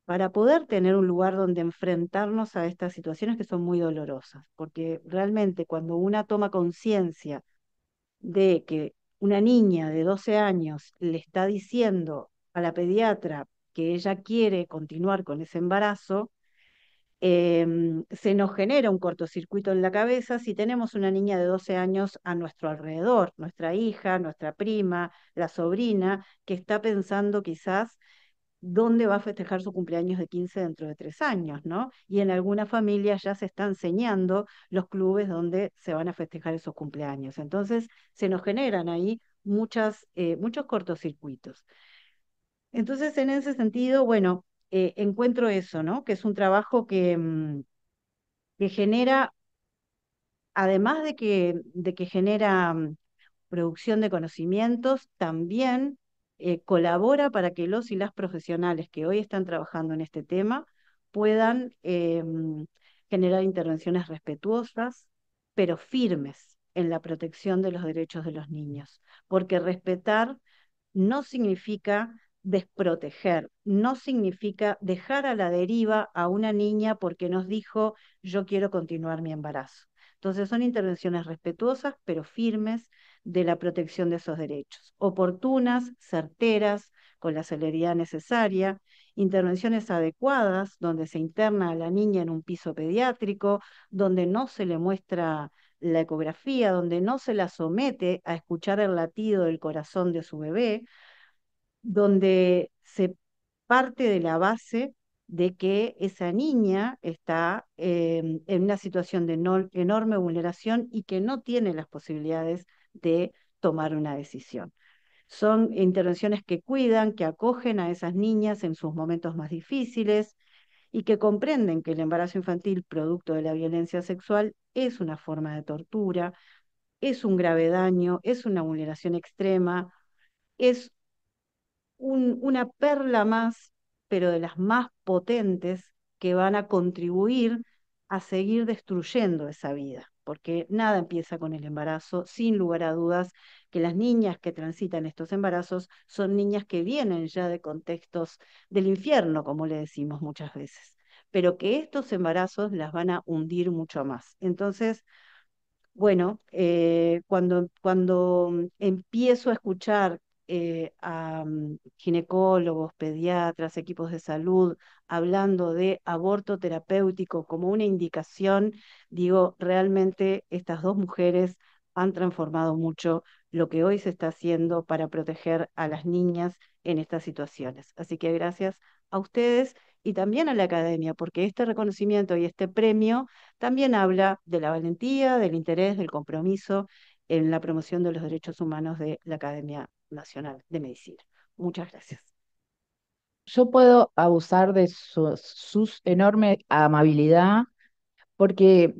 para poder tener un lugar donde enfrentarnos a estas situaciones que son muy dolorosas. Porque realmente cuando una toma conciencia de que una niña de 12 años le está diciendo a la pediatra que ella quiere continuar con ese embarazo, se nos genera un cortocircuito en la cabeza si tenemos una niña de 12 años a nuestro alrededor, nuestra hija, nuestra prima, la sobrina, que está pensando quizás dónde va a festejar su cumpleaños de 15 dentro de 3 años, ¿no? Y en algunas familias ya se están enseñando los clubes donde se van a festejar esos cumpleaños. Entonces, se nos generan ahí muchos cortocircuitos. Entonces, en ese sentido, bueno, encuentro eso, ¿no? Que es un trabajo que genera, además de que genera producción de conocimientos, también colabora para que los y las profesionales que hoy están trabajando en este tema puedan generar intervenciones respetuosas, pero firmes en la protección de los derechos de los niños, porque respetar no significa desproteger, no significa dejar a la deriva a una niña porque nos dijo yo quiero continuar mi embarazo. Entonces son intervenciones respetuosas pero firmes de la protección de esos derechos, oportunas, certeras, con la celeridad necesaria, intervenciones adecuadas donde se interna a la niña en un piso pediátrico, donde no se le muestra la ecografía, donde no se la somete a escuchar el latido del corazón de su bebé, donde se parte de la base de que esa niña está en una situación de enorme vulneración y que no tiene las posibilidades de tomar una decisión. Son intervenciones que cuidan, que acogen a esas niñas en sus momentos más difíciles y que comprenden que el embarazo infantil producto de la violencia sexual es una forma de tortura, es un grave daño, es una vulneración extrema, es una perla más, pero de las más potentes que van a contribuir a seguir destruyendo esa vida, porque nada empieza con el embarazo, sin lugar a dudas que las niñas que transitan estos embarazos son niñas que vienen ya de contextos del infierno, como le decimos muchas veces, pero que estos embarazos las van a hundir mucho más. Entonces, bueno, cuando empiezo a escuchar a ginecólogos, pediatras, equipos de salud hablando de aborto terapéutico como una indicación, digo, realmente estas dos mujeres han transformado mucho lo que hoy se está haciendo para proteger a las niñas en estas situaciones. Así que gracias a ustedes y también a la academia, porque este reconocimiento y este premio también habla de la valentía, del interés, del compromiso en la promoción de los derechos humanos de la Academia Nacional de Medicina. Muchas gracias. Yo puedo abusar de su enorme amabilidad porque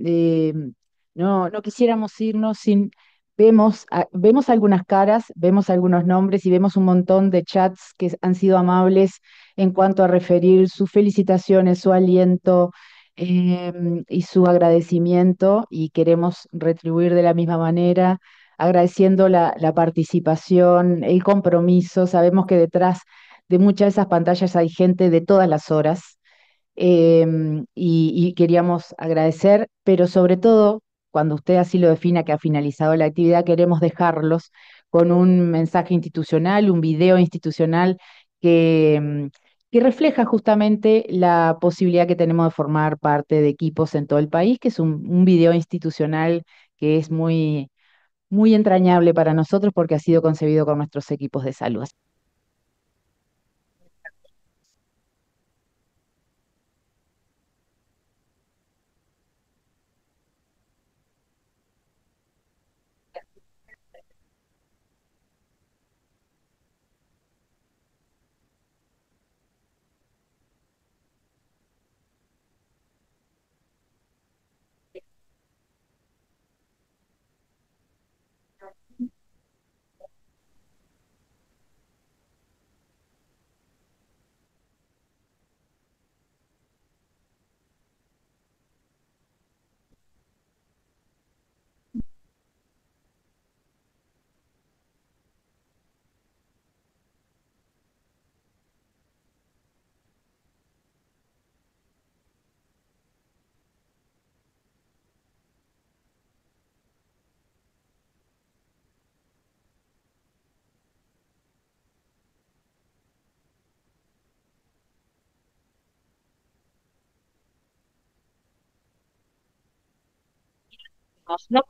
no quisiéramos irnos sin, vemos algunas caras, vemos algunos nombres y vemos un montón de chats que han sido amables en cuanto a referir sus felicitaciones, su aliento y su agradecimiento y queremos retribuir de la misma manera, agradeciendo la participación, el compromiso. Sabemos que detrás de muchas de esas pantallas hay gente de todas las horas y queríamos agradecer, pero sobre todo, cuando usted así lo defina que ha finalizado la actividad, queremos dejarlos con un mensaje institucional, un video institucional que refleja justamente la posibilidad que tenemos de formar parte de equipos en todo el país, que es un video institucional que es muy entrañable para nosotros porque ha sido concebido con nuestros equipos de salud. No